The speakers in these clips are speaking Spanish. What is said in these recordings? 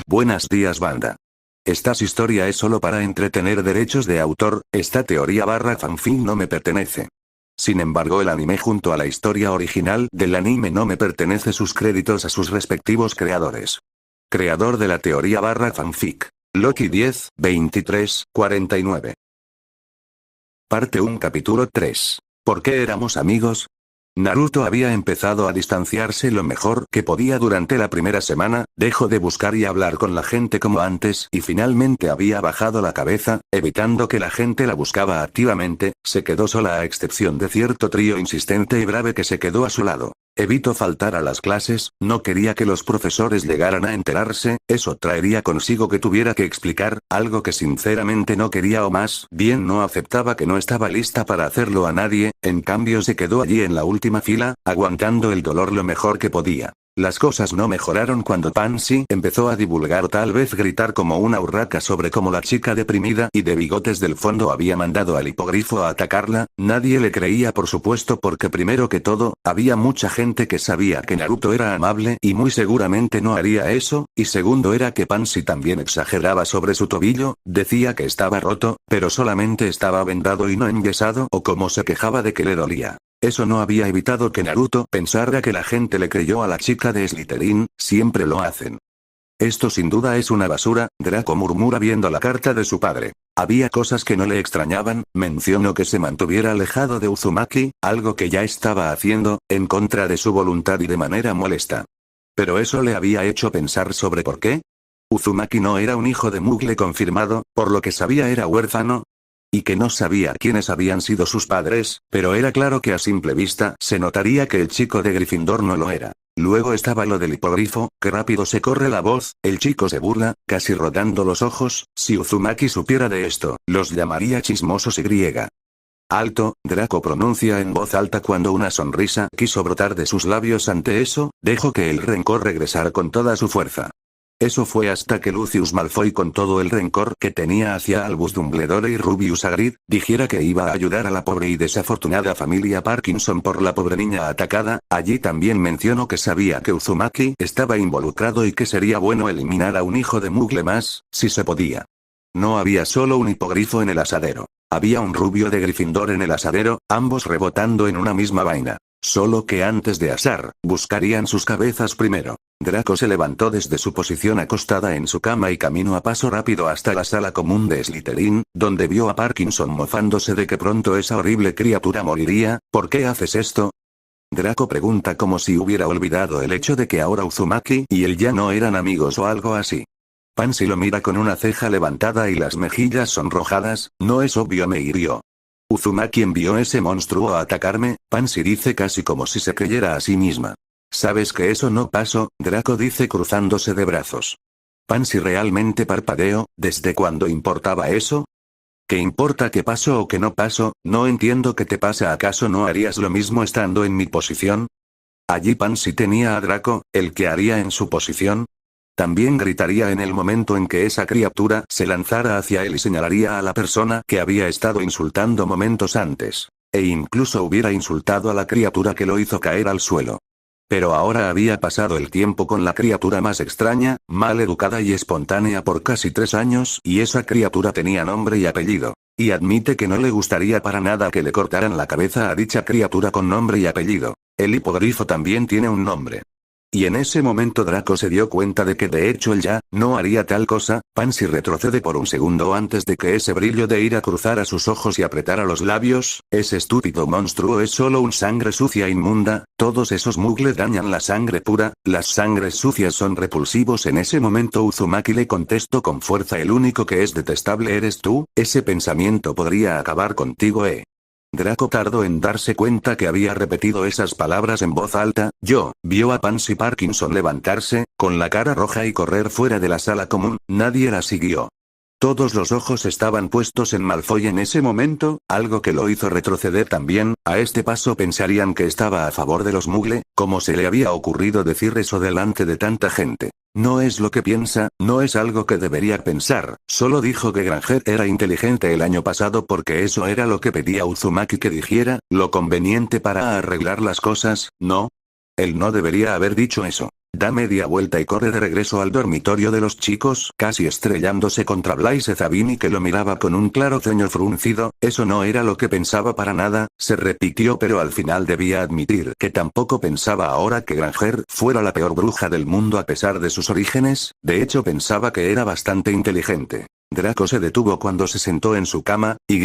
Buenos días banda. Esta historia es solo para entretener derechos de autor, esta teoría barra fanfic no me pertenece. Sin embargo el anime junto a la historia original del anime no me pertenece sus créditos a sus respectivos creadores. Creador de la teoría barra fanfic. Loki 10, 23, 49. Parte 1 capítulo 3. ¿Por qué éramos amigos? Naruto había empezado a distanciarse lo mejor que podía durante la primera semana, dejó de buscar y hablar con la gente como antes y finalmente había bajado la cabeza, evitando que la gente la buscaba activamente, se quedó sola a excepción de cierto trío insistente y brave que se quedó a su lado. Evitó faltar a las clases, no quería que los profesores llegaran a enterarse, eso traería consigo que tuviera que explicar, algo que sinceramente no quería o más bien no aceptaba que no estaba lista para hacerlo a nadie, en cambio se quedó allí en la última fila, aguantando el dolor lo mejor que podía. Las cosas no mejoraron cuando Pansy empezó a divulgar o tal vez gritar como una urraca sobre cómo la chica deprimida y de bigotes del fondo había mandado al hipogrifo a atacarla, nadie le creía por supuesto porque primero que todo, había mucha gente que sabía que Naruto era amable y muy seguramente no haría eso, y segundo era que Pansy también exageraba sobre su tobillo, decía que estaba roto, pero solamente estaba vendado y no enyesado o como se quejaba de que le dolía. Eso no había evitado que Naruto pensara que la gente le creyó a la chica de Slytherin, siempre lo hacen. Esto sin duda es una basura, Draco murmura viendo la carta de su padre. Había cosas que no le extrañaban, mencionó que se mantuviera alejado de Uzumaki, algo que ya estaba haciendo, en contra de su voluntad y de manera molesta. Pero eso le había hecho pensar sobre por qué. Uzumaki no era un hijo de Muggle confirmado, por lo que sabía era huérfano, y que no sabía quiénes habían sido sus padres, pero era claro que a simple vista se notaría que el chico de Gryffindor no lo era. Luego estaba lo del hipogrifo, que rápido se corre la voz, el chico se burla, casi rodando los ojos, si Uzumaki supiera de esto, los llamaría chismosos y griega. Alto, Draco pronuncia en voz alta cuando una sonrisa quiso brotar de sus labios ante eso, dejó que el rencor regresara con toda su fuerza. Eso fue hasta que Lucius Malfoy con todo el rencor que tenía hacia Albus Dumbledore y Rubius Hagrid, dijera que iba a ayudar a la pobre y desafortunada familia Parkinson por la pobre niña atacada, allí también mencionó que sabía que Uzumaki estaba involucrado y que sería bueno eliminar a un hijo de Muggle más, si se podía. No había solo un hipogrifo en el asadero. Había un rubio de Gryffindor en el asadero, ambos rebotando en una misma vaina. Solo que antes de asar, buscarían sus cabezas primero. Draco se levantó desde su posición acostada en su cama y caminó a paso rápido hasta la sala común de Slytherin, donde vio a Parkinson mofándose de que pronto esa horrible criatura moriría. ¿Por qué haces esto? Draco pregunta como si hubiera olvidado el hecho de que ahora Uzumaki y él ya no eran amigos o algo así. Pansy lo mira con una ceja levantada y las mejillas sonrojadas, no es obvio, me hirió. Uzumaki envió ese monstruo a atacarme, Pansy dice casi como si se creyera a sí misma. ¿Sabes que eso no pasó? Draco dice cruzándose de brazos. Pansy realmente parpadeó, ¿desde cuándo importaba eso? ¿Qué importa que pasó o que no pasó? No entiendo qué te pasa, ¿acaso no harías lo mismo estando en mi posición? Allí Pansy tenía a Draco, el que haría en su posición. También gritaría en el momento en que esa criatura se lanzara hacia él y señalaría a la persona que había estado insultando momentos antes. E incluso hubiera insultado a la criatura que lo hizo caer al suelo. Pero ahora había pasado el tiempo con la criatura más extraña, mal educada y espontánea por casi 3 años y esa criatura tenía nombre y apellido. Y admite que no le gustaría para nada que le cortaran la cabeza a dicha criatura con nombre y apellido. El hipogrifo también tiene un nombre. Y en ese momento Draco se dio cuenta de que de hecho él ya no haría tal cosa. Pansy retrocede por un segundo antes de que ese brillo de ira cruzara sus ojos y apretara los labios. Ese estúpido monstruo es solo un sangre sucia inmunda, todos esos muggles dañan la sangre pura, las sangres sucias son repulsivos. En ese momento Uzumaki le contestó con fuerza, el único que es detestable eres tú, ese pensamiento podría acabar contigo. Draco tardó en darse cuenta que había repetido esas palabras en voz alta. Vio a Pansy Parkinson levantarse, con la cara roja y correr fuera de la sala común, nadie la siguió. Todos los ojos estaban puestos en Malfoy en ese momento, algo que lo hizo retroceder también. A este paso pensarían que estaba a favor de los Muggle, ¿cómo se le había ocurrido decir eso delante de tanta gente? No es lo que piensa, no es algo que debería pensar, solo dijo que Granger era inteligente el año pasado porque eso era lo que pedía Uzumaki que dijera, lo conveniente para arreglar las cosas, ¿no? Él no debería haber dicho eso. Da media vuelta y corre de regreso al dormitorio de los chicos, casi estrellándose contra Blaise Zabini, que lo miraba con un claro ceño fruncido. Eso no era lo que pensaba para nada, se repitió, pero al final debía admitir que tampoco pensaba ahora que Granger fuera la peor bruja del mundo a pesar de sus orígenes, de hecho pensaba que era bastante inteligente. Draco se detuvo cuando se sentó en su cama, y.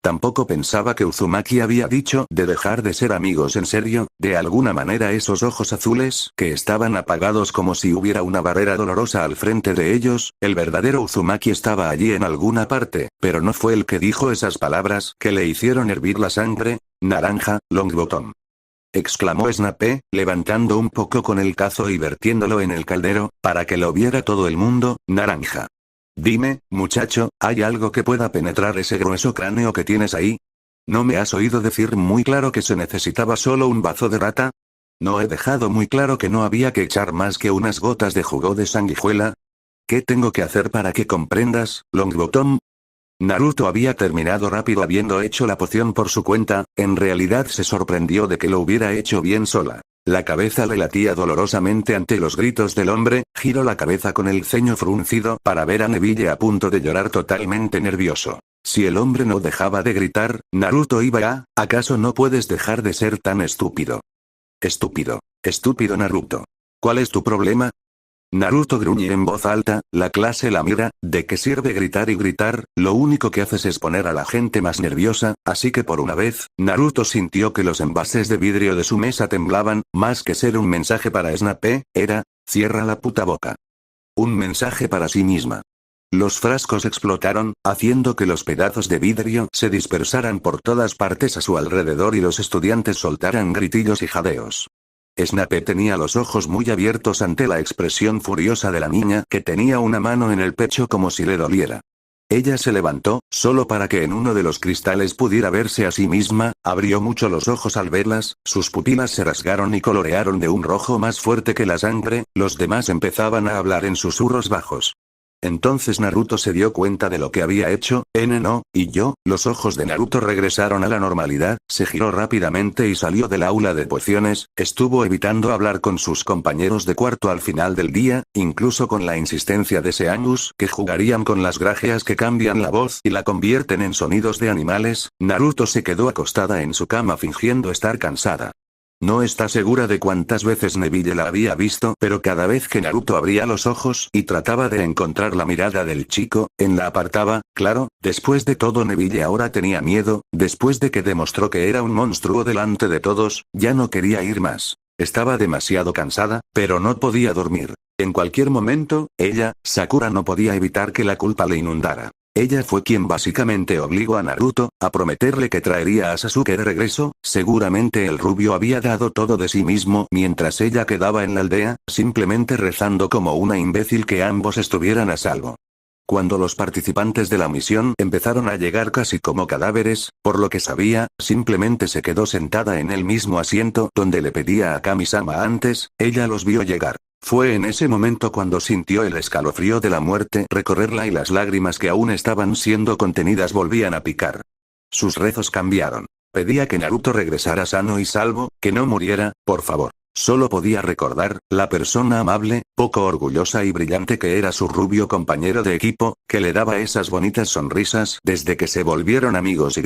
Tampoco pensaba que Uzumaki había dicho de dejar de ser amigos en serio. De alguna manera esos ojos azules, que estaban apagados como si hubiera una barrera dolorosa al frente de ellos, el verdadero Uzumaki estaba allí en alguna parte, pero no fue el que dijo esas palabras que le hicieron hervir la sangre. Naranja, Longbottom. Exclamó Snape, levantando un poco con el cazo y vertiéndolo en el caldero, para que lo viera todo el mundo. Naranja. Dime, muchacho, ¿hay algo que pueda penetrar ese grueso cráneo que tienes ahí? ¿No me has oído decir muy claro que se necesitaba solo un bazo de rata? ¿No he dejado muy claro que no había que echar más que unas gotas de jugo de sanguijuela? ¿Qué tengo que hacer para que comprendas, Longbottom? Naruto había terminado rápido habiendo hecho la poción por su cuenta. En realidad se sorprendió de que lo hubiera hecho bien sola. La cabeza le latía dolorosamente ante los gritos del hombre, giró la cabeza con el ceño fruncido para ver a Neville a punto de llorar totalmente nervioso. Si el hombre no dejaba de gritar, Naruto iba a, ¿acaso no puedes dejar de ser tan estúpido? Estúpido. Estúpido Naruto. ¿Cuál es tu problema? Naruto gruñe en voz alta, la clase la mira. ¿De qué sirve gritar y gritar? Lo único que haces es poner a la gente más nerviosa, así que por una vez, Naruto sintió que los envases de vidrio de su mesa temblaban. Más que ser un mensaje para Snape, era, cierra la puta boca. Un mensaje para sí misma. Los frascos explotaron, haciendo que los pedazos de vidrio se dispersaran por todas partes a su alrededor y los estudiantes soltaran gritillos y jadeos. Snape tenía los ojos muy abiertos ante la expresión furiosa de la niña, que tenía una mano en el pecho como si le doliera. Ella se levantó, solo para que en uno de los cristales pudiera verse a sí misma, abrió mucho los ojos al verlas, sus pupilas se rasgaron y colorearon de un rojo más fuerte que la sangre. Los demás empezaban a hablar en susurros bajos. Entonces Naruto se dio cuenta de lo que había hecho. Los ojos de Naruto regresaron a la normalidad, se giró rápidamente y salió del aula de pociones. Estuvo evitando hablar con sus compañeros de cuarto al final del día, incluso con la insistencia de Seamus, que jugarían con las grajeas que cambian la voz y la convierten en sonidos de animales. Naruto se quedó acostada en su cama fingiendo estar cansada. No está segura de cuántas veces Neville la había visto, pero cada vez que Naruto abría los ojos y trataba de encontrar la mirada del chico, la apartaba. Claro, después de todo Neville ahora tenía miedo, después de que demostró que era un monstruo delante de todos, ya no quería ir más. Estaba demasiado cansada, pero no podía dormir. En cualquier momento, Sakura no podía evitar que la culpa le inundara. Ella fue quien básicamente obligó a Naruto a prometerle que traería a Sasuke de regreso. Seguramente el rubio había dado todo de sí mismo mientras ella quedaba en la aldea, simplemente rezando como una imbécil que ambos estuvieran a salvo. Cuando los participantes de la misión empezaron a llegar casi como cadáveres, por lo que sabía, simplemente se quedó sentada en el mismo asiento donde le pedía a Kami-sama antes. Ella los vio llegar. Fue en ese momento cuando sintió el escalofrío de la muerte recorrerla y las lágrimas que aún estaban siendo contenidas volvían a picar. Sus rezos cambiaron. Pedía que Naruto regresara sano y salvo, que no muriera, por favor. Solo podía recordar, la persona amable, poco orgullosa y brillante que era su rubio compañero de equipo, que le daba esas bonitas sonrisas desde que se volvieron amigos y.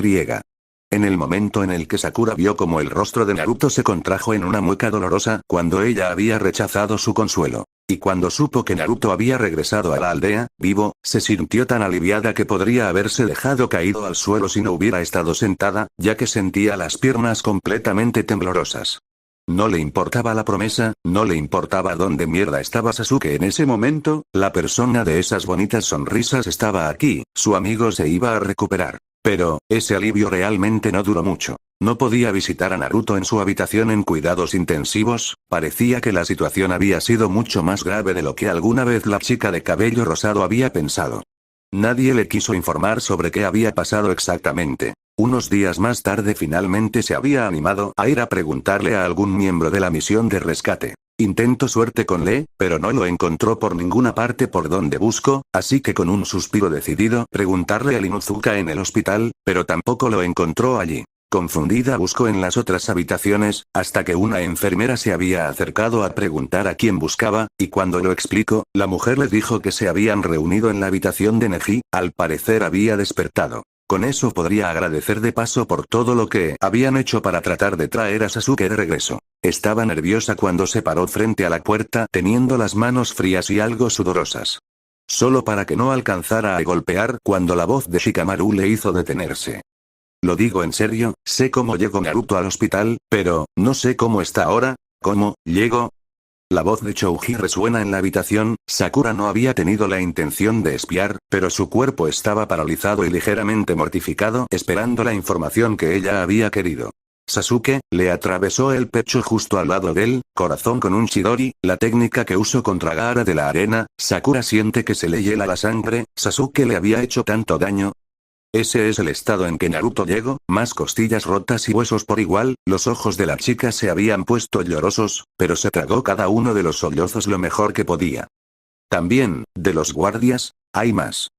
En el momento en el que Sakura vio como el rostro de Naruto se contrajo en una mueca dolorosa, cuando ella había rechazado su consuelo. Y cuando supo que Naruto había regresado a la aldea, vivo, se sintió tan aliviada que podría haberse dejado caído al suelo si no hubiera estado sentada, ya que sentía las piernas completamente temblorosas. No le importaba la promesa, no le importaba dónde mierda estaba Sasuke en ese momento, la persona de esas bonitas sonrisas estaba aquí, su amigo se iba a recuperar. Pero, ese alivio realmente no duró mucho. No podía visitar a Naruto en su habitación en cuidados intensivos. Parecía que la situación había sido mucho más grave de lo que alguna vez la chica de cabello rosado había pensado. Nadie le quiso informar sobre qué había pasado exactamente. Unos días más tarde finalmente se había animado a ir a preguntarle a algún miembro de la misión de rescate. Intentó suerte con Lee, pero no lo encontró por ninguna parte por donde buscó, así que con un suspiro decidido preguntarle a Inuzuka en el hospital, pero tampoco lo encontró allí. Confundida buscó en las otras habitaciones, hasta que una enfermera se había acercado a preguntar a quién buscaba, y cuando lo explicó, la mujer le dijo que se habían reunido en la habitación de Neji, al parecer había despertado. Con eso podría agradecer de paso por todo lo que habían hecho para tratar de traer a Sasuke de regreso. Estaba nerviosa cuando se paró frente a la puerta teniendo las manos frías y algo sudorosas. Solo para que no alcanzara a golpear cuando la voz de Shikamaru le hizo detenerse. Lo digo en serio, sé cómo llegó Naruto al hospital, pero, no sé cómo está ahora. ¿Cómo llegó? La voz de Chouji resuena en la habitación. Sakura no había tenido la intención de espiar, pero su cuerpo estaba paralizado y ligeramente mortificado esperando la información que ella había querido. Sasuke, le atravesó el pecho justo al lado del corazón con un chidori, la técnica que usó contra Gaara de la arena. Sakura siente que se le hiela la sangre. Sasuke le había hecho tanto daño. Ese es el estado en que Naruto llegó, más costillas rotas y huesos por igual. Los ojos de la chica se habían puesto llorosos, pero se tragó cada uno de los sollozos lo mejor que podía. También, de los guardias, hay más.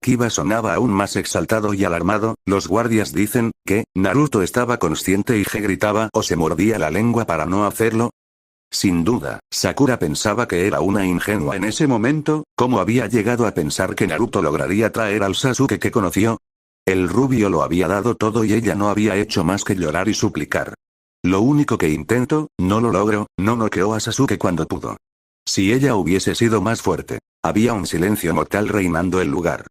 Kiba sonaba aún más exaltado y alarmado. Los guardias dicen que Naruto estaba consciente y que gritaba o se mordía la lengua para no hacerlo. Sin duda, Sakura pensaba que era una ingenua en ese momento. ¿Cómo había llegado a pensar que Naruto lograría traer al Sasuke que conoció? El rubio lo había dado todo y ella no había hecho más que llorar y suplicar. Lo único que intento, no lo logro, no noqueó a Sasuke cuando pudo. Si ella hubiese sido más fuerte. Había un silencio mortal reinando el lugar.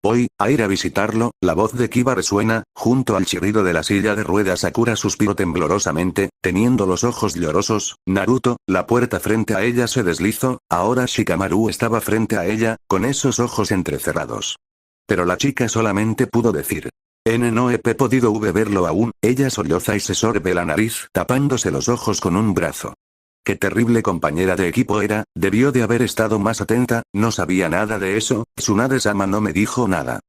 Voy a ir a visitarlo. La voz de Kiba resuena, junto al chirrido de la silla de ruedas. Sakura suspiró temblorosamente, teniendo los ojos llorosos. Naruto, la puerta frente a ella se deslizó, ahora Shikamaru estaba frente a ella, con esos ojos entrecerrados. Pero la chica solamente pudo decir. No he podido verlo aún. Ella solloza y se sorbe la nariz, tapándose los ojos con un brazo. Qué terrible compañera de equipo era, debió de haber estado más atenta. No sabía nada de eso. Tsunade-sama no me dijo nada.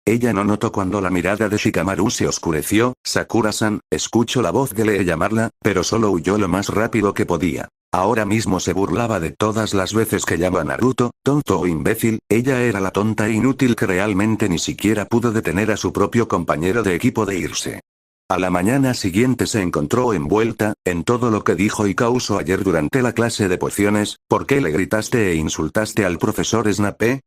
Ella no notó cuando la mirada de Shikamaru se oscureció. Sakura-san, escuchó la voz de Lee llamarla, pero solo huyó lo más rápido que podía. Ahora mismo se burlaba de todas las veces que llamó a Naruto, tonto o imbécil. Ella era la tonta e inútil que realmente ni siquiera pudo detener a su propio compañero de equipo de irse. A la mañana siguiente se encontró envuelta en todo lo que dijo y causó ayer durante la clase de pociones. ¿Por qué le gritaste e insultaste al profesor Snape?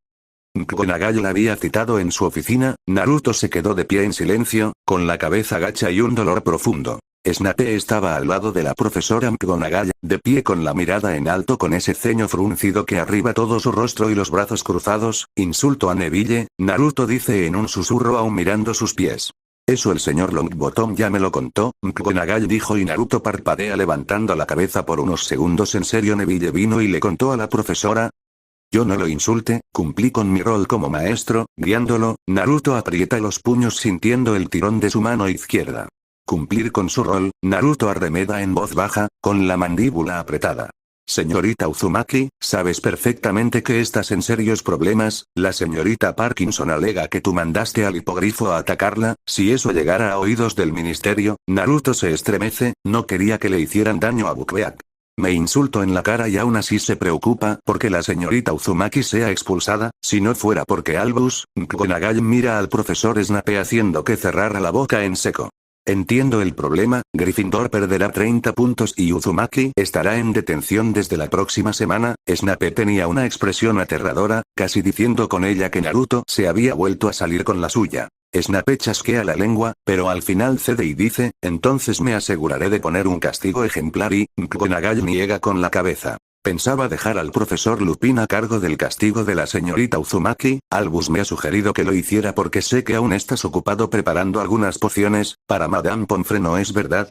Nagai la había citado en su oficina. Naruto se quedó de pie en silencio, con la cabeza gacha y un dolor profundo. Snape estaba al lado de la profesora McGonagall, de pie con la mirada en alto con ese ceño fruncido que arriba todo su rostro y los brazos cruzados. Insulto a Neville, Naruto dice en un susurro aún mirando sus pies. Eso el señor Longbottom ya me lo contó, McGonagall dijo y Naruto parpadea levantando la cabeza por unos segundos. ¿En serio Neville vino y le contó a la profesora? Yo no lo insulte, cumplí con mi rol como maestro, guiándolo. Naruto aprieta los puños sintiendo el tirón de su mano izquierda. Cumplir con su rol, Naruto arremeda en voz baja, con la mandíbula apretada. Señorita Uzumaki, sabes perfectamente que estás en serios problemas. La señorita Parkinson alega que tú mandaste al hipogrifo a atacarla. Si eso llegara a oídos del ministerio, Naruto se estremece. No quería que le hicieran daño a Buckbeak. Me insultó en la cara y aún así se preocupa porque la señorita Uzumaki sea expulsada. Si no fuera porque Albus McGonagall mira al profesor Snape haciendo que cerrara la boca en seco. Entiendo el problema. Gryffindor perderá 30 puntos y Uzumaki estará en detención desde la próxima semana. Snape tenía una expresión aterradora, casi diciendo con ella que Naruto se había vuelto a salir con la suya. Snape chasquea la lengua, pero al final cede y dice, entonces me aseguraré de poner un castigo ejemplar y McGonagall niega con la cabeza. Pensaba dejar al profesor Lupin a cargo del castigo de la señorita Uzumaki. Albus me ha sugerido que lo hiciera porque sé que aún estás ocupado preparando algunas pociones para Madame Pomfrey, ¿no es verdad?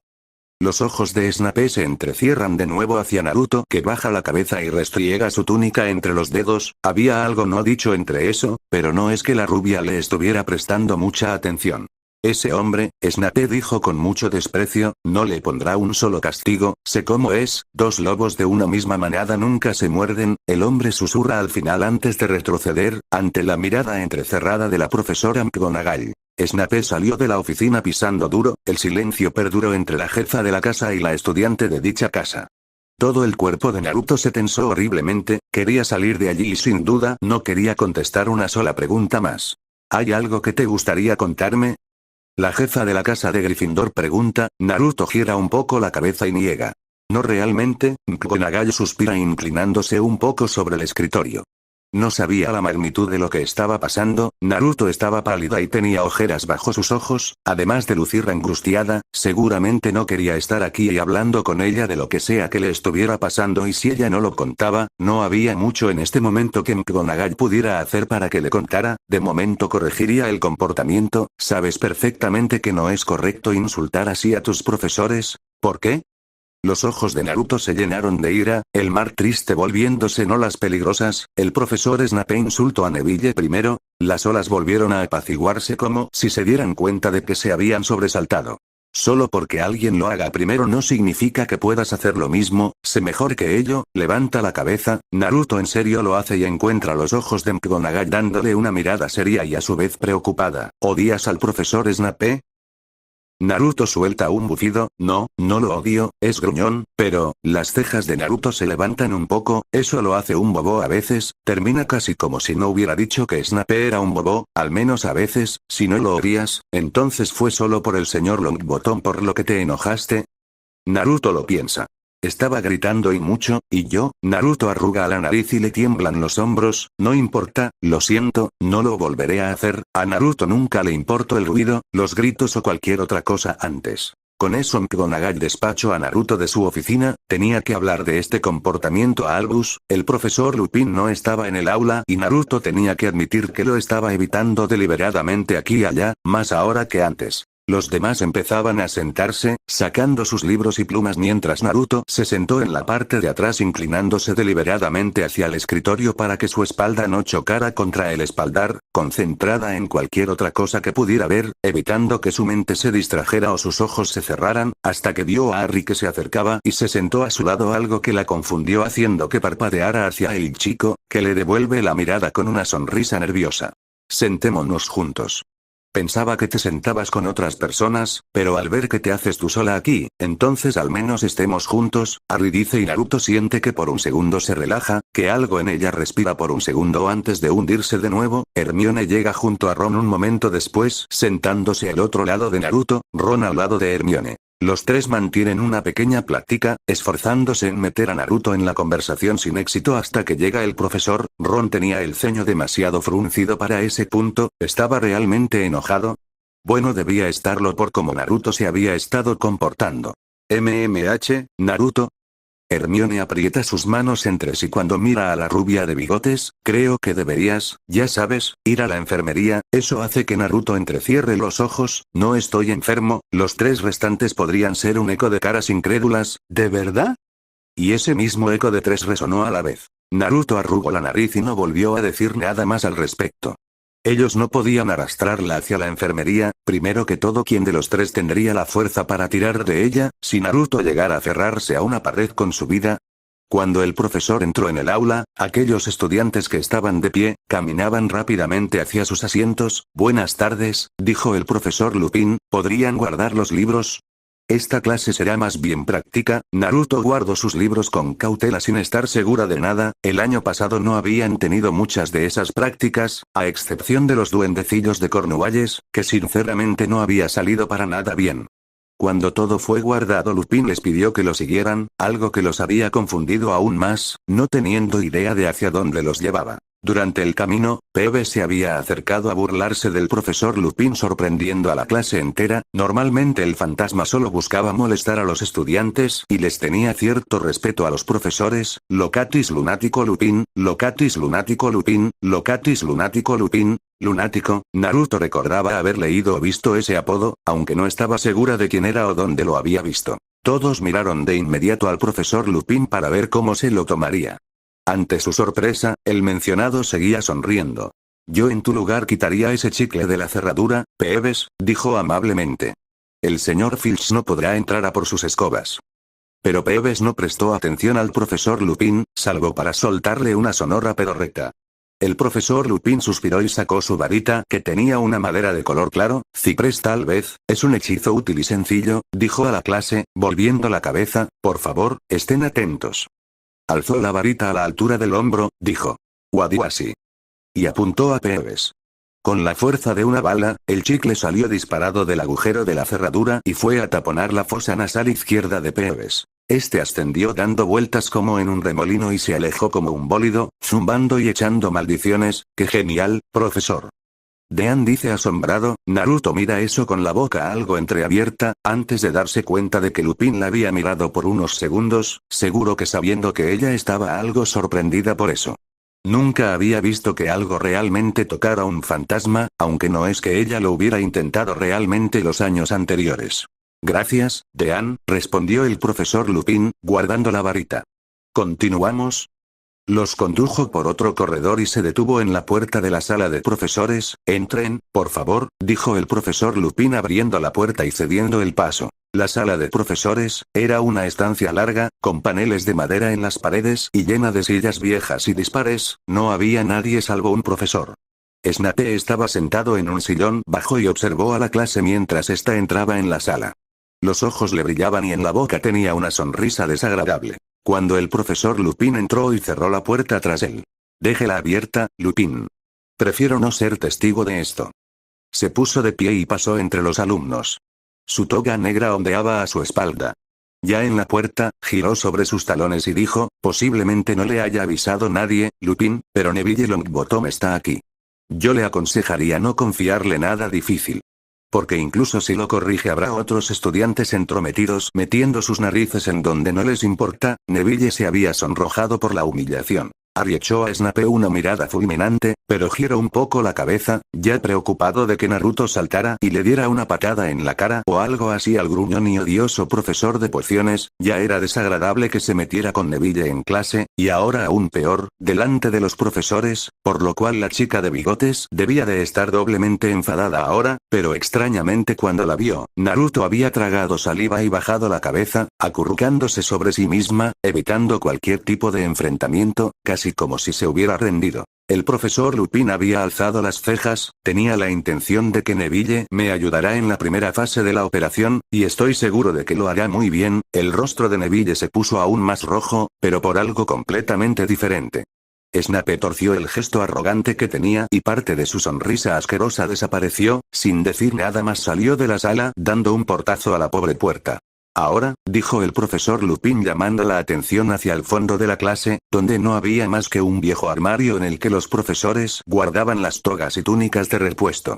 Los ojos de Snape se entrecierran de nuevo hacia Naruto, que baja la cabeza y restriega su túnica entre los dedos. Había algo no dicho entre eso, pero no es que la rubia le estuviera prestando mucha atención. Ese hombre, Snape dijo con mucho desprecio, no le pondrá un solo castigo. Sé cómo es, dos lobos de una misma manada nunca se muerden. El hombre susurra al final antes de retroceder, ante la mirada entrecerrada de la profesora McGonagall. Snape salió de la oficina pisando duro. El silencio perduró entre la jefa de la casa y la estudiante de dicha casa. Todo el cuerpo de Naruto se tensó horriblemente. Quería salir de allí y sin duda no quería contestar una sola pregunta más. ¿Hay algo que te gustaría contarme? La jefa de la casa de Gryffindor pregunta, Naruto gira un poco la cabeza y niega. No realmente, McGonagall suspira inclinándose un poco sobre el escritorio. No sabía la magnitud de lo que estaba pasando, Naruto estaba pálida y tenía ojeras bajo sus ojos, además de lucir angustiada, seguramente no quería estar aquí y hablando con ella de lo que sea que le estuviera pasando y si ella no lo contaba, no había mucho en este momento que McGonagall pudiera hacer para que le contara, de momento corregiría el comportamiento, sabes perfectamente que no es correcto insultar así a tus profesores, ¿por qué? Los ojos de Naruto se llenaron de ira, el mar triste volviéndose en olas peligrosas, el profesor Snape insultó a Neville primero, las olas volvieron a apaciguarse como si se dieran cuenta de que se habían sobresaltado. Solo porque alguien lo haga primero no significa que puedas hacer lo mismo, sé mejor que ello, levanta la cabeza, Naruto en serio lo hace y encuentra los ojos de McGonagall dándole una mirada seria y a su vez preocupada. ¿Odias al profesor Snape? Naruto suelta un bufido, no lo odio, es gruñón, pero, las cejas de Naruto se levantan un poco, eso lo hace un bobo a veces, termina casi como si no hubiera dicho que Snape era un bobo, al menos a veces, si no lo odias, entonces fue solo por el señor Longbottom por lo que te enojaste. Naruto lo piensa. Estaba gritando y mucho, y yo, Naruto arruga la nariz y le tiemblan los hombros, no importa, lo siento, no lo volveré a hacer, a Naruto nunca le importó el ruido, los gritos o cualquier otra cosa antes. Con eso McGonagall despachó a Naruto de su oficina, tenía que hablar de este comportamiento a Albus, el profesor Lupin no estaba en el aula y Naruto tenía que admitir que lo estaba evitando deliberadamente aquí y allá, más ahora que antes. Los demás empezaban a sentarse, sacando sus libros y plumas mientras Naruto se sentó en la parte de atrás inclinándose deliberadamente hacia el escritorio para que su espalda no chocara contra el espaldar, concentrada en cualquier otra cosa que pudiera ver, evitando que su mente se distrajera o sus ojos se cerraran, hasta que vio a Harry que se acercaba y se sentó a su lado algo que la confundió haciendo que parpadeara hacia el chico, que le devuelve la mirada con una sonrisa nerviosa. Sentémonos juntos. Pensaba que te sentabas con otras personas, pero al ver que te haces tú sola aquí, entonces al menos estemos juntos, Harry dice y Naruto siente que por un segundo se relaja, que algo en ella respira por un segundo antes de hundirse de nuevo, Hermione llega junto a Ron un momento después, sentándose al otro lado de Naruto, Ron al lado de Hermione. Los tres mantienen una pequeña plática, esforzándose en meter a Naruto en la conversación sin éxito hasta que llega el profesor. Ron tenía el ceño demasiado fruncido para ese punto, ¿estaba realmente enojado? Bueno, debía estarlo por cómo Naruto se había estado comportando. Naruto. Hermione aprieta sus manos entre sí cuando mira a la rubia de bigotes, creo que deberías, ya sabes, ir a la enfermería, eso hace que Naruto entrecierre los ojos, no estoy enfermo, los tres restantes podrían ser un eco de caras incrédulas, ¿de verdad? Y ese mismo eco de tres resonó a la vez. Naruto arrugó la nariz y no volvió a decir nada más al respecto. Ellos no podían arrastrarla hacia la enfermería, primero que todo ¿quién de los tres tendría la fuerza para tirar de ella, si Naruto llegara a aferrarse a una pared con su vida? Cuando el profesor entró en el aula, aquellos estudiantes que estaban de pie, caminaban rápidamente hacia sus asientos. Buenas tardes, dijo el profesor Lupin, ¿podrían guardar los libros? Esta clase será más bien práctica. Naruto guardó sus libros con cautela sin estar segura de nada, el año pasado no habían tenido muchas de esas prácticas, a excepción de los duendecillos de Cornualles, que sinceramente no había salido para nada bien. Cuando todo fue guardado Lupin les pidió que lo siguieran, algo que los había confundido aún más, no teniendo idea de hacia dónde los llevaba. Durante el camino, Peeves se había acercado a burlarse del profesor Lupin sorprendiendo a la clase entera, normalmente el fantasma solo buscaba molestar a los estudiantes y les tenía cierto respeto a los profesores, Locatis lunático Lupin, Locatis lunático Lupin, Locatis lunático Lupin, lunático, Naruto recordaba haber leído o visto ese apodo, aunque no estaba segura de quién era o dónde lo había visto. Todos miraron de inmediato al profesor Lupin para ver cómo se lo tomaría. Ante su sorpresa, el mencionado seguía sonriendo. Yo en tu lugar quitaría ese chicle de la cerradura, Peeves, dijo amablemente. El señor Filch no podrá entrar a por sus escobas. Pero Peeves no prestó atención al profesor Lupin, salvo para soltarle una sonora pedorreta. El profesor Lupin suspiró y sacó su varita que tenía una madera de color claro, ciprés tal vez, es un hechizo útil y sencillo, dijo a la clase, volviendo la cabeza, por favor, estén atentos. Alzó la varita a la altura del hombro, dijo. Wadiwasi. Y apuntó a Peeves. Con la fuerza de una bala, el chicle salió disparado del agujero de la cerradura y fue a taponar la fosa nasal izquierda de Peeves. Este ascendió dando vueltas como en un remolino y se alejó como un bólido, zumbando y echando maldiciones. ¡Qué genial, profesor! Dean dice asombrado. Naruto mira eso con la boca algo entreabierta, antes de darse cuenta de que Lupin la había mirado por unos segundos, seguro que sabiendo que ella estaba algo sorprendida por eso. Nunca había visto que algo realmente tocara un fantasma, aunque no es que ella lo hubiera intentado realmente los años anteriores. Gracias, Dean, respondió el profesor Lupin, guardando la varita. ¿Continuamos? Los condujo por otro corredor y se detuvo en la puerta de la sala de profesores. Entren, por favor, dijo el profesor Lupin abriendo la puerta y cediendo el paso. La sala de profesores era una estancia larga, con paneles de madera en las paredes y llena de sillas viejas y dispares. No había nadie salvo un profesor. Snape estaba sentado en un sillón bajo y observó a la clase mientras ésta entraba en la sala. Los ojos le brillaban y en la boca tenía una sonrisa desagradable. Cuando el profesor Lupin entró y cerró la puerta tras él. Déjela abierta, Lupin. Prefiero no ser testigo de esto. Se puso de pie y pasó entre los alumnos. Su toga negra ondeaba a su espalda. Ya en la puerta, giró sobre sus talones y dijo, posiblemente no le haya avisado nadie, Lupin, pero Neville Longbottom está aquí. Yo le aconsejaría no confiarle nada difícil. Porque incluso si lo corrige habrá otros estudiantes entrometidos metiendo sus narices en donde no les importa. Neville se había sonrojado por la humillación. Harry echó a Snape una mirada fulminante, pero giró un poco la cabeza, ya preocupado de que Naruto saltara y le diera una patada en la cara o algo así al gruñón y odioso profesor de pociones. Ya era desagradable que se metiera con Neville en clase, y ahora aún peor, delante de los profesores, por lo cual la chica de bigotes debía de estar doblemente enfadada ahora, pero extrañamente cuando la vio, Naruto había tragado saliva y bajado la cabeza, acurrucándose sobre sí misma, evitando cualquier tipo de enfrentamiento, casi como si se hubiera rendido. El profesor Lupin había alzado las cejas. Tenía la intención de que Neville me ayudará en la primera fase de la operación, y estoy seguro de que lo hará muy bien. El rostro de Neville se puso aún más rojo, pero por algo completamente diferente. Snape torció el gesto arrogante que tenía y parte de su sonrisa asquerosa desapareció. Sin decir nada más salió de la sala dando un portazo a la pobre puerta. Ahora, dijo el profesor Lupin llamando la atención hacia el fondo de la clase, donde no había más que un viejo armario en el que los profesores guardaban las togas y túnicas de repuesto.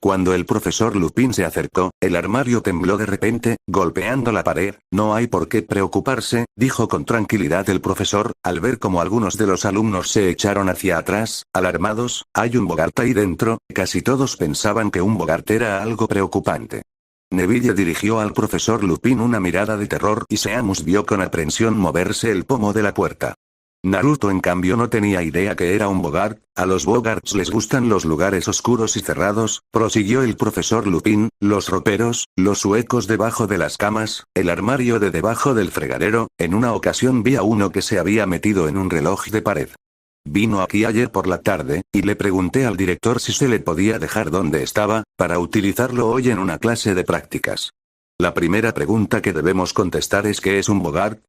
Cuando el profesor Lupin se acercó, el armario tembló de repente, golpeando la pared. No hay por qué preocuparse, dijo con tranquilidad el profesor, al ver cómo algunos de los alumnos se echaron hacia atrás, alarmados. Hay un Bogart ahí dentro. Casi todos pensaban que un Bogart era algo preocupante. Neville dirigió al profesor Lupin una mirada de terror y Seamus vio con aprensión moverse el pomo de la puerta. Naruto en cambio no tenía idea que era un Bogart. A los Bogarts les gustan los lugares oscuros y cerrados, prosiguió el profesor Lupin, los roperos, los huecos debajo de las camas, el armario de debajo del fregadero. En una ocasión vi a uno que se había metido en un reloj de pared. Vino aquí ayer por la tarde, y le pregunté al director si se le podía dejar donde estaba, para utilizarlo hoy en una clase de prácticas. La primera pregunta que debemos contestar es ¿qué es un Bogart?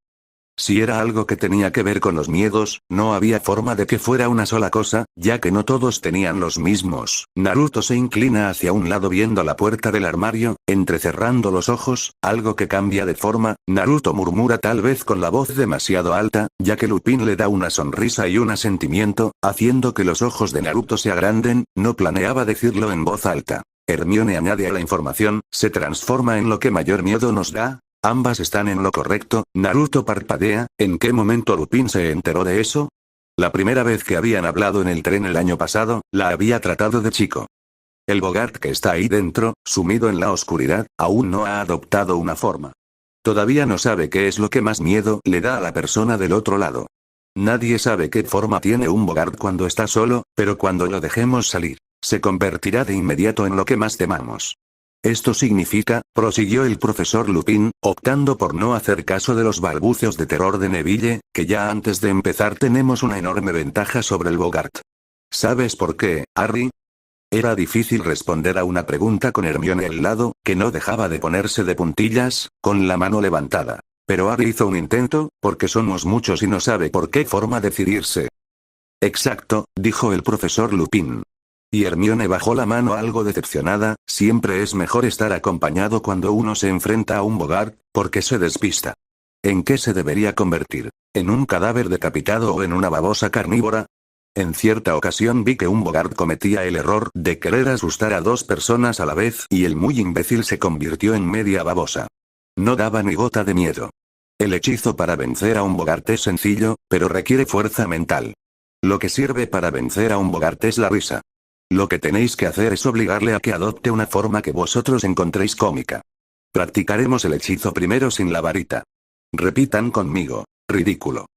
Si era algo que tenía que ver con los miedos, no había forma de que fuera una sola cosa, ya que no todos tenían los mismos. Naruto se inclina hacia un lado viendo la puerta del armario, entrecerrando los ojos, algo que cambia de forma. Naruto murmura tal vez con la voz demasiado alta, ya que Lupin le da una sonrisa y un asentimiento, haciendo que los ojos de Naruto se agranden. No planeaba decirlo en voz alta. Hermione añade a la información, se transforma en lo que mayor miedo nos da. Ambas están en lo correcto. Naruto parpadea. ¿En qué momento Lupin se enteró de eso? La primera vez que habían hablado en el tren el año pasado, la había tratado de chico. El Bogart que está ahí dentro, sumido en la oscuridad, aún no ha adoptado una forma. Todavía no sabe qué es lo que más miedo le da a la persona del otro lado. Nadie sabe qué forma tiene un Bogart cuando está solo, pero cuando lo dejemos salir, se convertirá de inmediato en lo que más temamos. Esto significa, prosiguió el profesor Lupin, optando por no hacer caso de los balbucios de terror de Neville, que ya antes de empezar tenemos una enorme ventaja sobre el Bogart. ¿Sabes por qué, Harry? Era difícil responder a una pregunta con Hermione al lado, que no dejaba de ponerse de puntillas, con la mano levantada. Pero Harry hizo un intento, porque somos muchos y no sabe por qué forma decidirse. Exacto, dijo el profesor Lupin. Y Hermione bajó la mano algo decepcionada, siempre es mejor estar acompañado cuando uno se enfrenta a un Bogart, porque se despista. ¿En qué se debería convertir? ¿En un cadáver decapitado o en una babosa carnívora? En cierta ocasión vi que un Bogart cometía el error de querer asustar a dos personas a la vez y el muy imbécil se convirtió en media babosa. No daba ni gota de miedo. El hechizo para vencer a un Bogart es sencillo, pero requiere fuerza mental. Lo que sirve para vencer a un Bogart es la risa. Lo que tenéis que hacer es obligarle a que adopte una forma que vosotros encontréis cómica. Practicaremos el hechizo primero sin la varita. Repitan conmigo. Ridículo.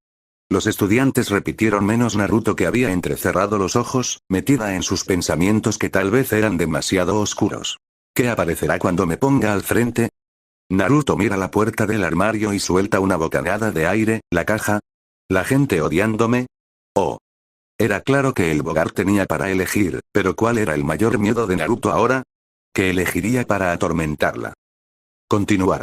Los estudiantes repitieron menos Naruto, que había entrecerrado los ojos, metida en sus pensamientos que tal vez eran demasiado oscuros. ¿Qué aparecerá cuando me ponga al frente? Naruto mira la puerta del armario y suelta una bocanada de aire. ¿La caja? ¿La gente odiándome? Oh. Era claro que el Bogart tenía para elegir, pero ¿cuál era el mayor miedo de Naruto ahora? ¿Qué elegiría para atormentarla? Continuará.